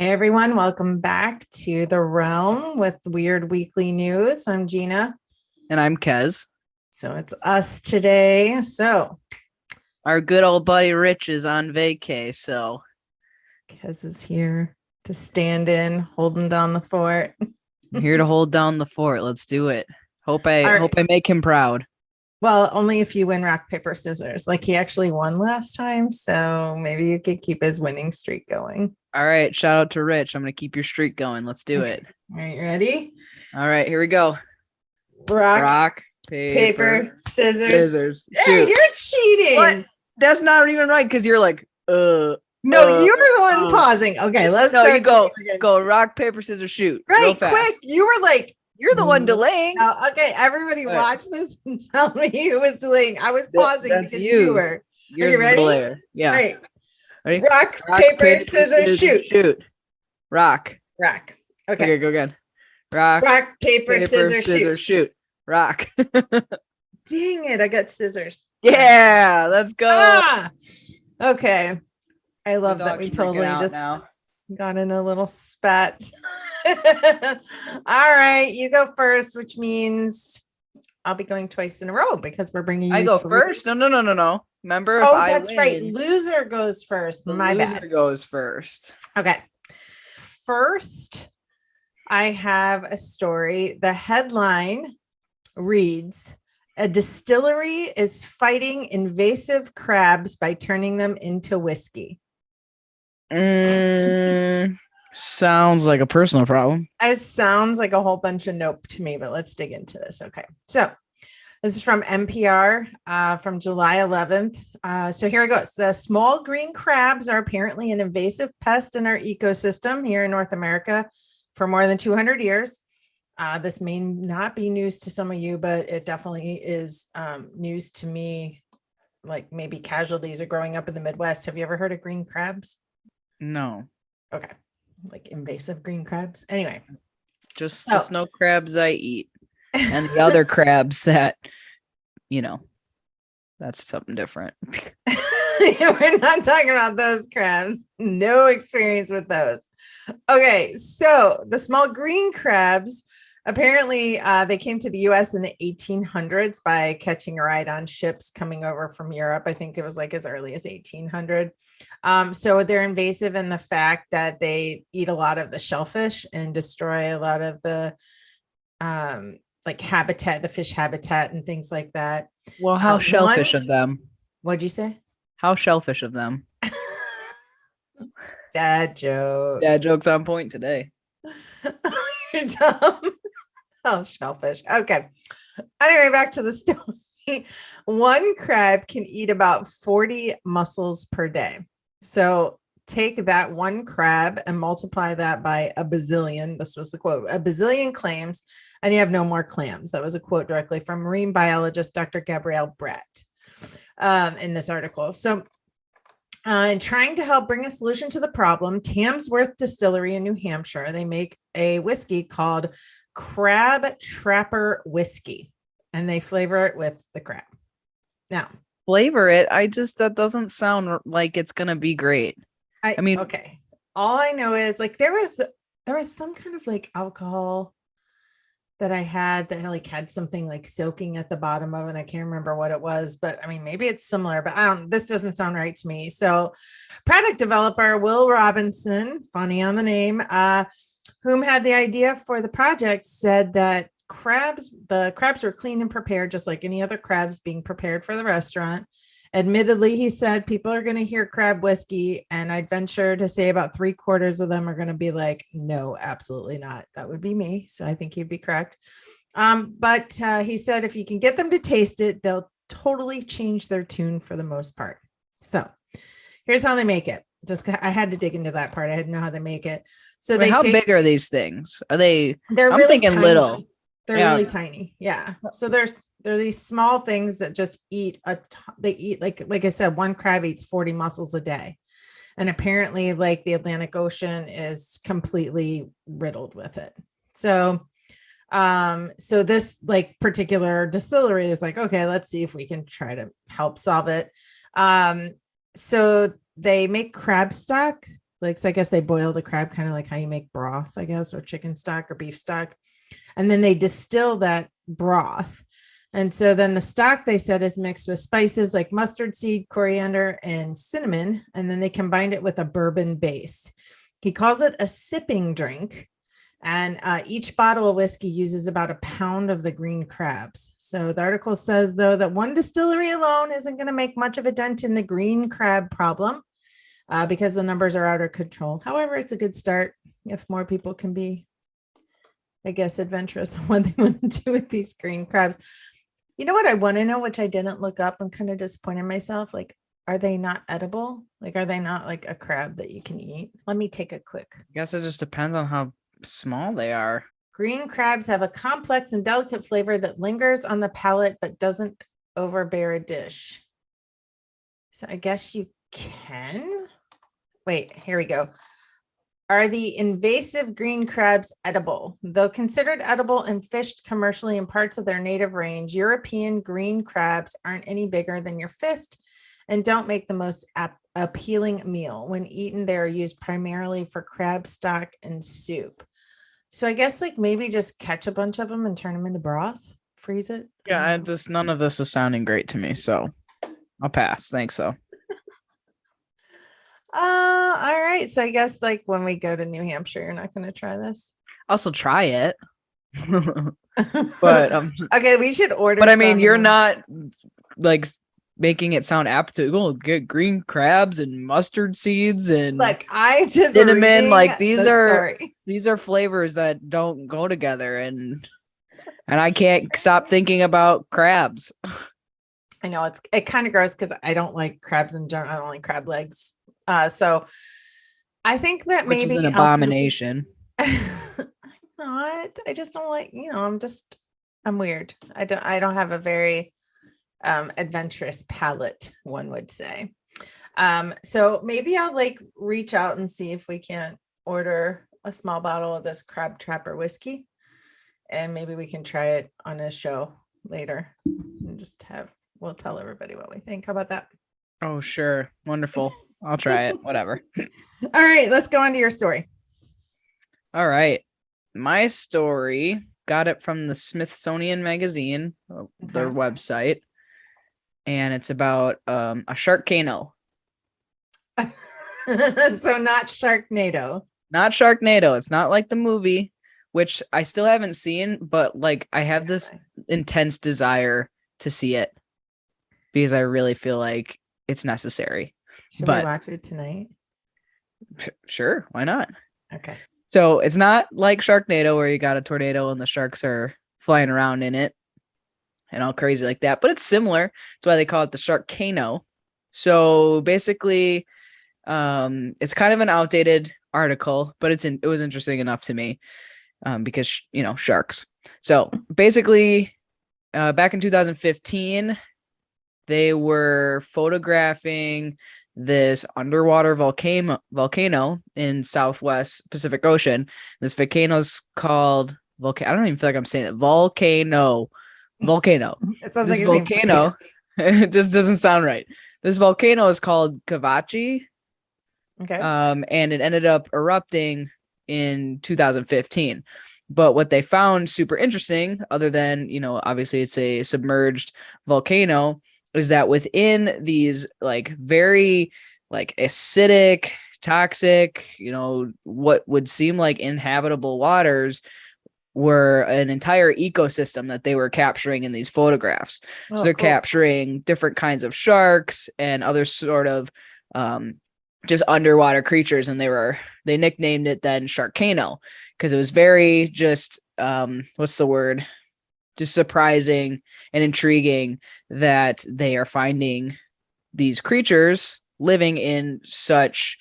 Hey everyone, welcome back to the realm with Weird Weekly News. I'm Gina. And I'm Kez. So it's us today. So Our good old buddy Rich is on vacay, so Kez is here to stand in, holding down the fort. I'm here to hold down the fort. Let's do it. Hope I All hope right. I make him proud. Well, only if you win rock, paper, scissors. Like he actually won last time. So maybe you could keep his winning streak going. All right, shout out to Rich. I'm gonna keep your streak going. Let's do Okay. it. All right, ready? All right, here we go. Rock, Rock, paper, scissors. scissors. Hey, Shoot. you're cheating. What? That's not even right because you're like, No, you were the one pausing. Okay, let's no, start. you go rock, paper, scissors, shoot. Right, Real fast. quick. You were like, You're the one delaying. Okay, everybody All right. watch this and tell me who was delaying. I was pausing That's because you were. You're Are you the ready? delayer. Yeah. All right. Ready? Rock, paper, scissors, shoot. Shoot. Rock. Rock. Okay, Okay. go again. Rock, Paper, scissors, shoot. shoot. Rock. Dang it, I got scissors. Yeah, let's go. Ah, okay. I love The that we dog's freaking totally out just now. got in a little spat. All right, you go first, which means I'll be going twice in a row because we're bringing you. I go three. first. No. Remember, if Oh, I that's win, right. Loser goes first. the My loser bad. goes first. Okay. First, I have a story. The headline reads, "A distillery is fighting invasive crabs by turning them into whiskey." Sounds like a personal problem. It sounds like a whole bunch of nope to me, but let's dig into this. Okay. So this is from NPR from July 11th. So here it goes. The small green crabs are apparently an invasive pest in our ecosystem here in North America for more than 200 years. This may not be news to some of you, but it definitely is news to me. Like maybe casualties are growing up in the Midwest. Have you ever heard of green crabs? No. Okay. Like invasive green crabs. Anyway. Just the snow crabs I eat. And the other crabs that, that's something different. We're not talking about those crabs. No experience with those. Okay, so the small green crabs, apparently they came to the US in the 1800s by catching a ride on ships coming over from Europe. I think it was like as early as 1800. So they're invasive in the fact that they eat a lot of the shellfish and destroy a lot of the like habitat, the fish habitat and things like that. Well, how shellfish of them? What'd you say? How shellfish of them? Dad joke. Dad jokes on point today. You're dumb. Oh, shellfish. Okay. Anyway, back to the story. One crab can eat about 40 mussels per day. So take that one crab and multiply that by a bazillion. This was the quote, a bazillion clams, and you have no more clams. That was a quote directly from marine biologist Dr. Gabrielle Brett in this article. So and trying to help bring a solution to the problem, Tamsworth Distillery in New Hampshire, they make a whiskey called Crab Trapper Whiskey, and they flavor it with the crab. Now, flavor it. That doesn't sound like it's gonna be great. I mean, okay. All I know is like there was some kind of like alcohol that I had that like had something like soaking at the bottom of it. I can't remember what it was, but I mean, maybe it's similar, but this doesn't sound right to me. So product developer Will Robinson, funny on the name, whom had the idea for the project, said that the crabs were clean and prepared, just like any other crabs being prepared for the restaurant. Admittedly, he said people are going to hear crab whiskey, and I'd venture to say about 3/4 of them are going to be like, no, absolutely not. That would be me. So I think he'd be correct. But he said if you can get them to taste it, they'll totally change their tune for the most part. So here's how they make it. I had to dig into that part. I didn't know how they make it. So how big are these things? Are they? They're I'm really thinking tiny. little. They're really tiny. Yeah. So they're these small things that just eat they eat like I said, one crab eats 40 mussels a day. And apparently like the Atlantic Ocean is completely riddled with it. So so this like particular distillery is like, okay, let's see if we can try to help solve it. So they make crab stock Like, so I guess they boil the crab kind of like how you make broth, I guess, or chicken stock or beef stock. And then they distill that broth. And so then the stock, they said, is mixed with spices like mustard seed, coriander, and cinnamon. And then they combined it with a bourbon base. He calls it a sipping drink. And each bottle of whiskey uses about a pound of the green crabs. So the article says, though, that one distillery alone isn't going to make much of a dent in the green crab problem because the numbers are out of control. However, it's a good start if more people can be, I guess, adventurous on what they want to do with these green crabs. You know what I want to know, which I didn't look up. I'm kind of disappointed in myself. Like, are they not edible? Like, are they not like a crab that you can eat? Let me take a quick. I guess it just depends on how small they are. Green crabs have a complex and delicate flavor that lingers on the palate but doesn't overbear a dish. So I guess you can. Wait, here we go. Are the invasive green crabs edible? Though considered edible and fished commercially in parts of their native range, European green crabs aren't any bigger than your fist and don't make the most appealing meal. When eaten, they are used primarily for crab stock and soup. So I guess like maybe just catch a bunch of them and turn them into broth, freeze it. Yeah, none of this is sounding great to me, so I'll pass. Thanks, so. All right. So I guess like when we go to New Hampshire, you're not going to try this. I'll still try it. But okay, we should order. But I mean, you're not like making it sound apt to go get green crabs and mustard seeds and like I just cinnamon. Like these are flavors that don't go together, and I can't stop thinking about crabs. I know it kind of gross because I don't like crabs in general. I don't like crab legs. So I think that which maybe is an abomination. Not. I just don't like. I'm weird. I don't have a very adventurous palate, one would say. So maybe I'll like reach out and see if we can't order a small bottle of this crab trapper whiskey, and maybe we can try it on a show later and we'll tell everybody what we think. How about that? Oh, sure. Wonderful. I'll try it. Whatever. All right, let's go on to your story. All right. My story, got it from the Smithsonian Magazine, their website, and it's about a Sharkano. So not Sharknado. Not Sharknado. It's not like the movie, which I still haven't seen, but like I have this intense desire to see it because I really feel like it's necessary. Should we watch it tonight? Sure, why not? Okay. So it's not like Sharknado where you got a tornado and the sharks are flying around in it and all crazy like that, but it's similar. That's why they call it the Sharkano. So basically, it's kind of an outdated article, but it was interesting enough to me because sharks. So basically, back in 2015, they were photographing this underwater volcano in Southwest Pacific Ocean. This volcano is called I don't even feel like I'm saying it. Volcano. It sounds this like volcano. It just doesn't sound right. This volcano is called Cavachi. Okay. And it ended up erupting in 2015. But what they found super interesting, other than, obviously it's a submerged volcano, is that within these like very like acidic, toxic, what would seem like inhabitable waters were an entire ecosystem that they were capturing in these photographs. So they're capturing different kinds of sharks and other sort of just underwater creatures, and they nicknamed it then Sharkano because it was very just what's the word? Just surprising and intriguing that they are finding these creatures living in such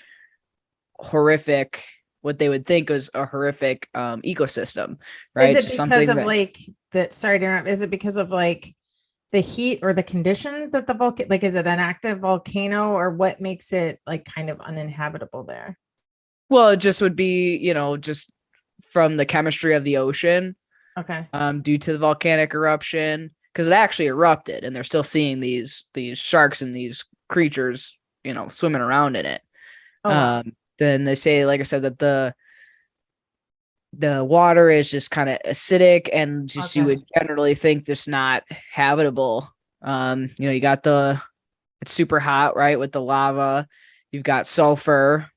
horrific, what they would think is a horrific ecosystem, right? Is it because of like that? Sorry to interrupt. Is it because of like the heat or the conditions that the volcano, like, is it an active volcano or what makes it like kind of uninhabitable there? Well, it just would be, just from the chemistry of the ocean. Okay. Due to the volcanic eruption, because it actually erupted and they're still seeing these sharks and these creatures, swimming around in it. Oh, wow. then they say, like I said, that the water is just kind of acidic and just you Okay. would generally think just not habitable. You got it's super hot, right? With the lava, you've got sulfur,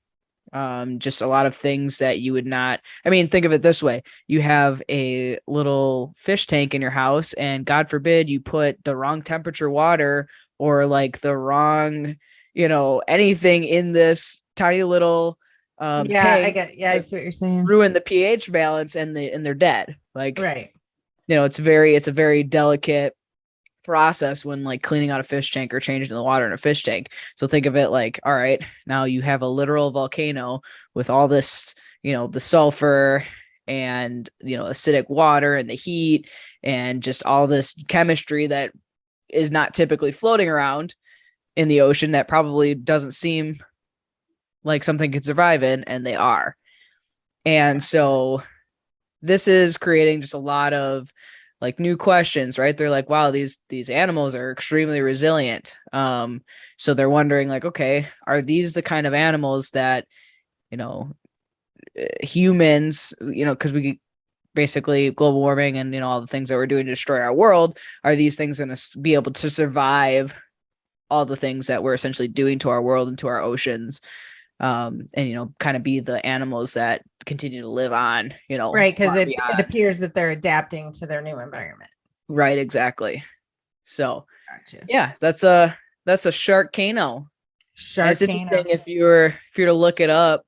just a lot of things that you would not. I mean, think of it this way: you have a little fish tank in your house, and God forbid you put the wrong temperature water or like the wrong, anything in this tiny little Yeah, tank I see what you're saying. ruin the pH balance and they're dead. Like, Right. it's a very delicate process when like cleaning out a fish tank or changing the water in a fish tank. So think of it like, all right, now you have a literal volcano with all this, the sulfur and acidic water and the heat and just all this chemistry that is not typically floating around in the ocean that probably doesn't seem like something could survive in, and they are. And so this is creating just a lot of like new questions, right? They're like, wow, these animals are extremely resilient. So they're wondering like, okay, are these the kind of animals that, humans, because we basically global warming and all the things that we're doing to destroy our world, are these things going to be able to survive all the things that we're essentially doing to our world and to our oceans? And kind of be the animals that continue to live on, Right, because far it beyond. appears that they're adapting to their new environment. Right, exactly. So Gotcha. yeah, that's a Sharkano. And it's interesting Sharkano. if you're to look it up,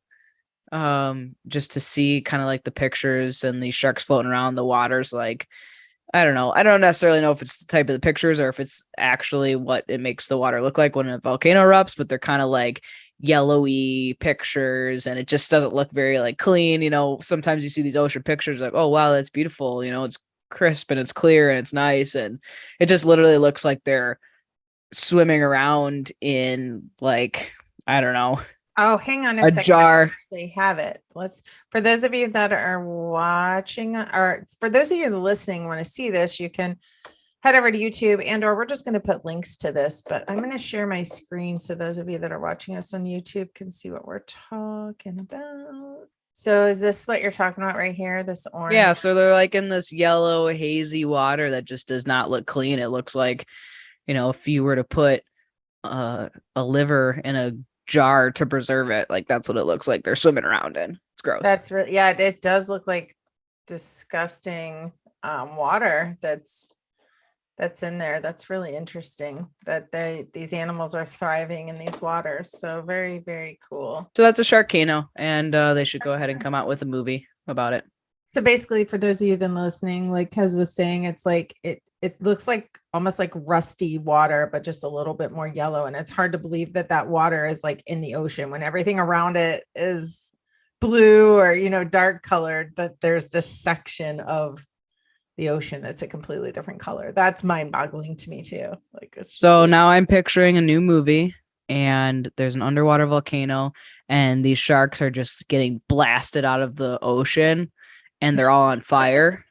just to see kind of like the pictures and these sharks floating around the waters. Like, I don't know. I don't necessarily know if it's the type of the pictures or if it's actually what it makes the water look like when a volcano erupts, but they're kind of like yellowy pictures and it just doesn't look very like clean. Sometimes you see these ocean pictures like, oh wow, that's beautiful. It's crisp and it's clear and it's nice. And it just literally looks like they're swimming around in like, I don't know, Oh, hang on a a second. I jar. actually have it. For those of you that are watching, or for those of you listening, want to see this, you can head over to YouTube or we're just going to put links to this, but I'm going to share my screen so those of you that are watching us on YouTube can see what we're talking about. So is this what you're talking about right here? This orange? Yeah, so they're like in this yellow hazy water that just does not look clean. It looks like, if you were to put a liver in a jar to preserve it, like that's what it looks like they're swimming around in. It's gross. That's really, yeah, it does look like disgusting water that's in there. That's really interesting that these animals are thriving in these waters. So very, very cool. So that's a Sharkano, and they should go ahead and come out with a movie about it. So basically, for those of you that listening, like Kez was saying, it's like it looks like almost like rusty water, but just a little bit more yellow. And it's hard to believe that water is like in the ocean when everything around it is blue or dark colored. That there's this section of the ocean that's a completely different color. That's mind-boggling to me too. Like it's just so now I'm picturing a new movie, and there's an underwater volcano, and these sharks are just getting blasted out of the ocean, and they're all on fire.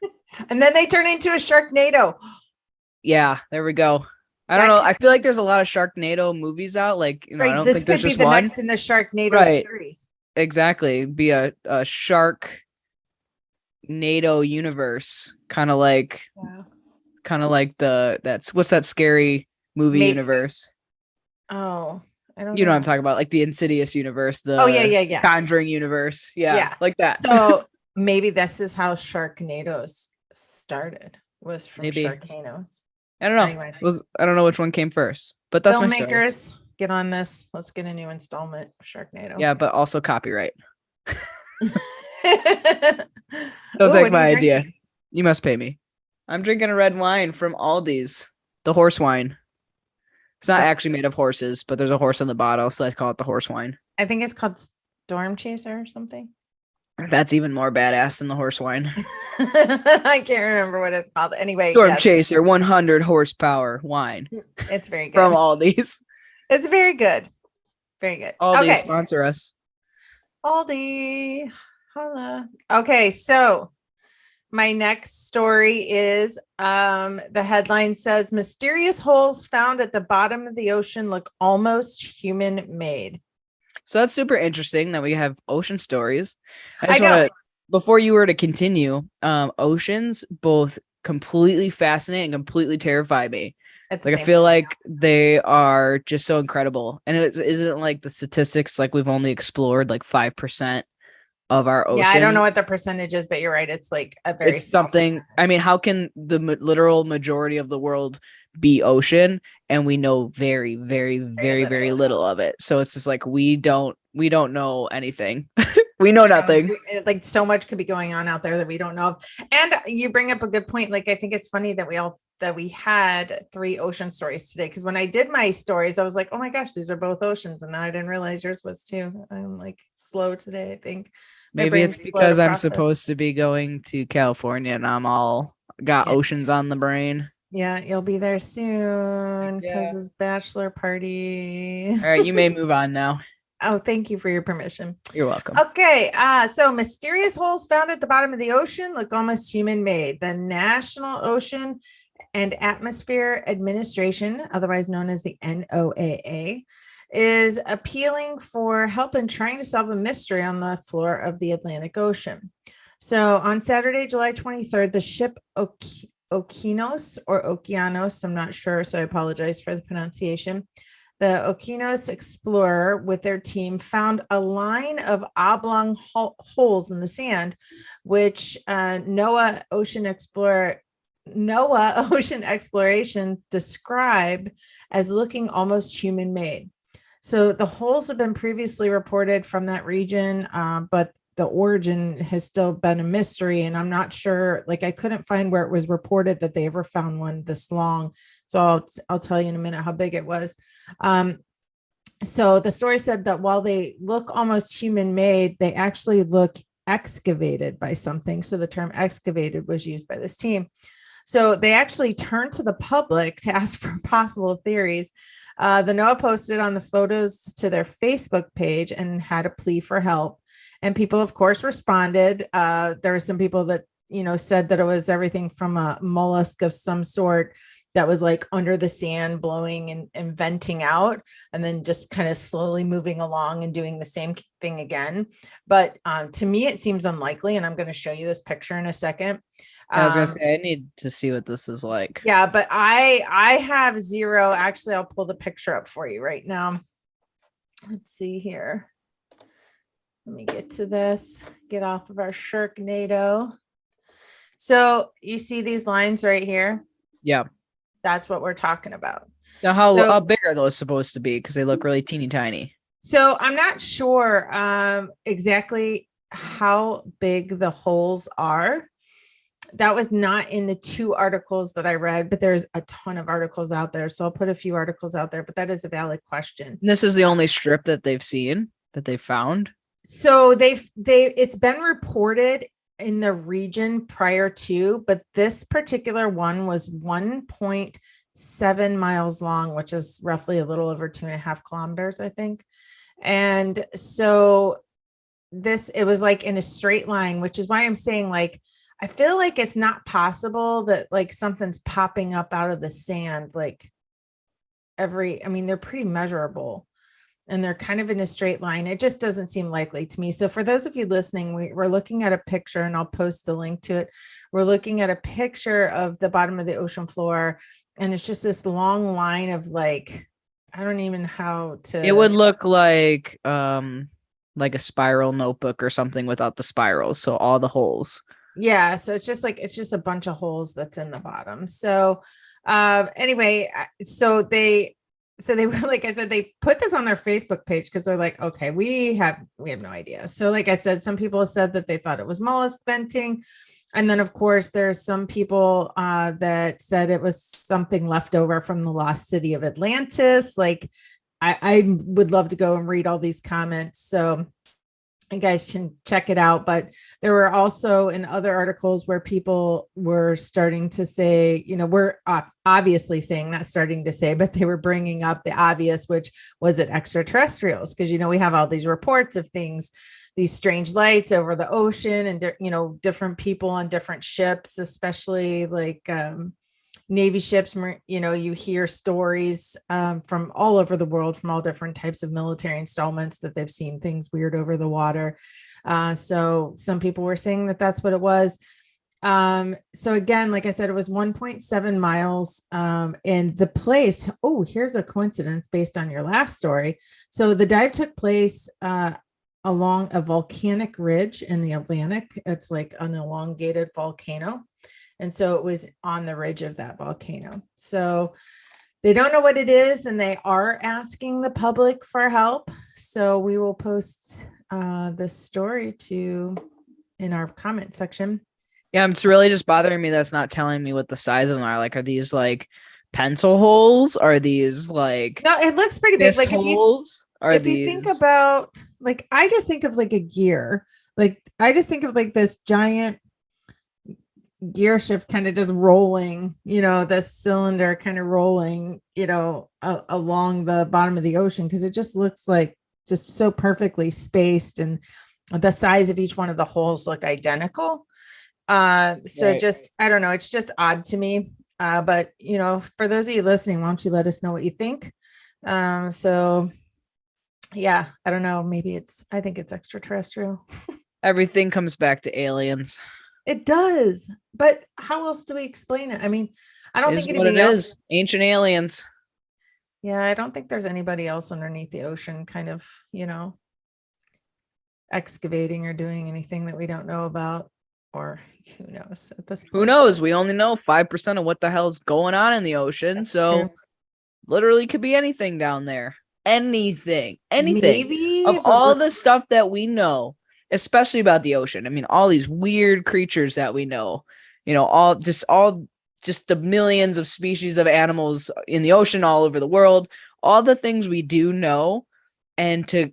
And then they turn into a Sharknado. Yeah, there we go. I don't know. I feel like there's a lot of Sharknado movies out. Like, I don't think there's just one. This could be the next in the Sharknado right. series. Exactly. Be a Sharknado universe, kind of like what's that scary movie universe? Oh, I don't know. You know what I'm talking about, like the Insidious universe, the yeah. Conjuring universe. Yeah, like that. So maybe this is how Sharknadoes started, was from Maybe. Sharkanos. I don't know. Anyway. I don't know which one came first, but that's filmmakers, get on this. Let's get a new installment of Sharknado. Yeah, but also copyright. Don't take my idea. Drinking? You must pay me. I'm drinking a red wine from Aldi's, the horse wine. It's not actually made of horses, but there's a horse on the bottle, so I call it the horse wine. I think it's called Storm Chaser or something. That's even more badass than the horse wine. I can't remember what it's called. Anyway, Storm Chaser 100 horsepower wine. It's very good. From Aldi's. It's very good. Very good. Aldi, sponsor us. Aldi. Holla. Okay, so my next story is the headline says mysterious holes found at the bottom of the ocean look almost human made. So that's super interesting that we have ocean stories. I I just want know to, before you were to continue, oceans both completely fascinate and completely terrify me. at the Like I same feel time. like they are just so incredible, and it isn't like the statistics like we've only explored like 5% of our Yeah, I don't know ocean. what the percentage is, but you're right. It's like a very It's small something. I percentage. mean, how can the literal majority of the world be ocean, and we know very, very, Very very, very little. little of it? So it's just like we don't know anything. We know I know, nothing. like so much could be going on out there that we don't know of. And you bring up a good point. Like I think it's funny that we had three ocean stories today. Because when I did my stories, I was like, oh my gosh, these are both oceans, and then I didn't realize yours was too. I'm like slow today. I think my Maybe it's brain's slow to because I'm process. supposed to be going to California and I'm all got Yeah, oceans on the brain. yeah, you'll be there soon because Yeah. it's bachelor party. All right, you may move on now. Oh, thank you for your permission. You're welcome. Okay, so mysterious holes found at the bottom of the ocean look almost human made. The National Ocean and Atmosphere Administration, otherwise known as the NOAA, is appealing for help in trying to solve a mystery on the floor of the Atlantic Ocean. So on Saturday, July 23rd, the ship Okinos or Okeanos, I'm not sure, so I apologize for the pronunciation. The Okeanos Explorer with their team found a line of oblong holes in the sand, which NOAA Ocean Exploration described as looking almost human made. So the holes have been previously reported from that region, but the origin has still been a mystery. And I'm not sure, like, I couldn't find where it was reported that they ever found one this long. So I'll tell you in a minute how big it was. So the story said that while they look almost human made, they actually look excavated by something. So the term excavated was used by this team. So they actually turned to the public to ask for possible theories. The NOAA posted on the photos to their Facebook page and had a plea for help. And people, of course, responded. There were some people that, said that it was everything from a mollusk of some sort that was like under the sand blowing and venting out, and then just kind of slowly moving along and doing the same thing again. But to me, it seems unlikely. And I'm going to show you this picture in a second. Yeah, I was gonna Um, say I need to see what this is like. yeah, but I have zero. Actually, I'll pull the picture up for you right now. Let's see here. Let me get to this. Get off of our Sharknado. So you see these lines right here? Yeah. That's what we're talking about. Now, So how big are those supposed to be? Because they look really teeny tiny. so I'm not sure exactly how big the holes are. That was not in the two articles that I read, but there's a ton of articles out there. So I'll put a few articles out there, but that is a valid question. And this is the only strip that they've seen that they found. So it's been reported in the region prior to, but this particular one was 1.7 miles long, which is roughly a little over 2.5 kilometers, I think. And so it was like in a straight line, which is why I'm saying, like, I feel like it's not possible that like something's popping up out of the sand, like I mean, they're pretty measurable and they're kind of in a straight line. It just doesn't seem likely to me. So for those of you listening, we're looking at a picture, and I'll post the link to it. We're looking at a picture of the bottom of the ocean floor, and it's just this long line of like, I don't even know how It would to. look like a spiral notebook or something without the spirals, so all the holes. Yeah, so it's just a bunch of holes that's in the bottom. So anyway, so they were, like I said, they put this on their Facebook page because they're like, okay, we have no idea. So like I said, some people said that they thought it was mollusk venting. And then of course there's some people that said it was something left over from the lost city of Atlantis. Like I would love to go and read all these comments. So you guys can check it out. But there were also in other articles where people were starting to say, we're obviously saying, not starting to say, but they were bringing up the obvious, which was it extraterrestrials? Because, we have all these reports of things, these strange lights over the ocean and, different people on different ships, especially like, Navy ships, you hear stories from all over the world, from all different types of military installments, that they've seen things weird over the water. So some people were saying that that's what it was. So again, like I said, it was 1.7 miles. And the place, oh, here's a coincidence based on your last story. So the dive took place along a volcanic ridge in the Atlantic. It's like an elongated volcano. And so it was on the ridge of that volcano. So they don't know what it is, and they are asking the public for help. So we will post this story in our comment section. Yeah, it's really just bothering me that's not telling me what the size of them are. Like, are these like pencil holes? Are these like No, it looks pretty big. fist Like holes? if you think about, like, I just think of like a gear. Like I just think of like this giant gear shift kind of just rolling, this cylinder kind of rolling, along the bottom of the ocean, because it just looks like just so perfectly spaced, and the size of each one of the holes look identical. So Right. just, I don't know, it's just odd to me. But for those of you listening, why don't you let us know what you think? So yeah, I don't know, I think it's extraterrestrial. Everything comes back to aliens. It does, but how else do we explain it? I mean, I don't Is think what it anybody else. is. Ancient aliens. Yeah, I don't think there's anybody else underneath the ocean kind of, excavating or doing anything that we don't know about, or who knows at this Who point. knows? We only know 5% of what the hell's going on in the ocean. That's So true. literally could be anything down there. Anything. Of Maybe the all the stuff that we know, especially about the ocean. I mean, all these weird creatures that we know, all the millions of species of animals in the ocean all over the world, all the things we do know, and to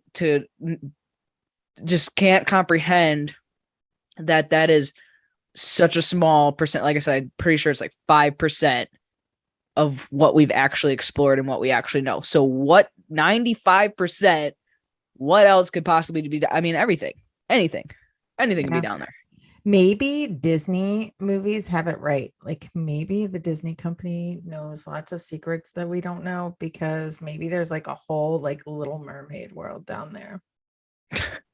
just can't comprehend that is such a small percent. Like I said, I'm pretty sure it's like 5% of what we've actually explored and what we actually know. So what 95%, what else could possibly be? I mean, anything can be down there. Maybe Disney movies have it right. Like maybe the Disney company knows lots of secrets that we don't know, because maybe there's like a whole like Little Mermaid world down there.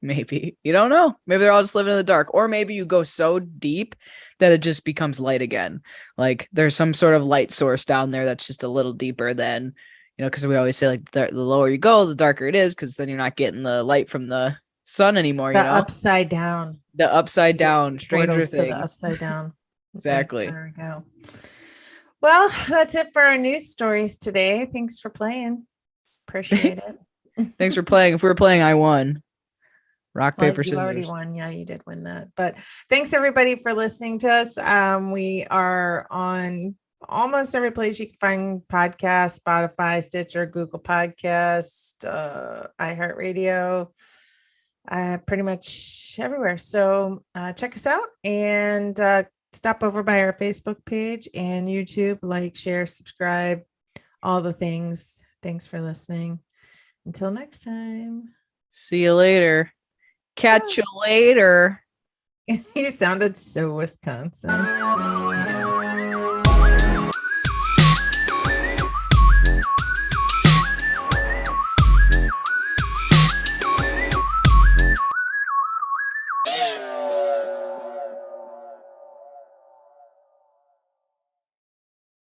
Maybe, you don't know. Maybe they're all just living in the dark, or maybe you go so deep that it just becomes light again. Like there's some sort of light source down there that's just a little deeper than, because we always say like the lower you go, the darker it is, because then you're not getting the light from the sun anymore. The upside down. The upside down, Stranger Portals to the Things. upside down. Exactly. There we go. Well, that's it for our news stories today. Thanks for playing. Appreciate it. Thanks for playing. If we were playing, I won. Rock, paper, You already scissors. won. Yeah, you did win that. But thanks everybody for listening to us. We are on almost every place you can find podcasts: Spotify, Stitcher, Google Podcast, iHeartRadio, pretty much everywhere. So check us out, and stop over by our Facebook page and YouTube. Like, share, subscribe, all the things. Thanks for listening. Until next time. See you later. Catch you later. You sounded so Wisconsin.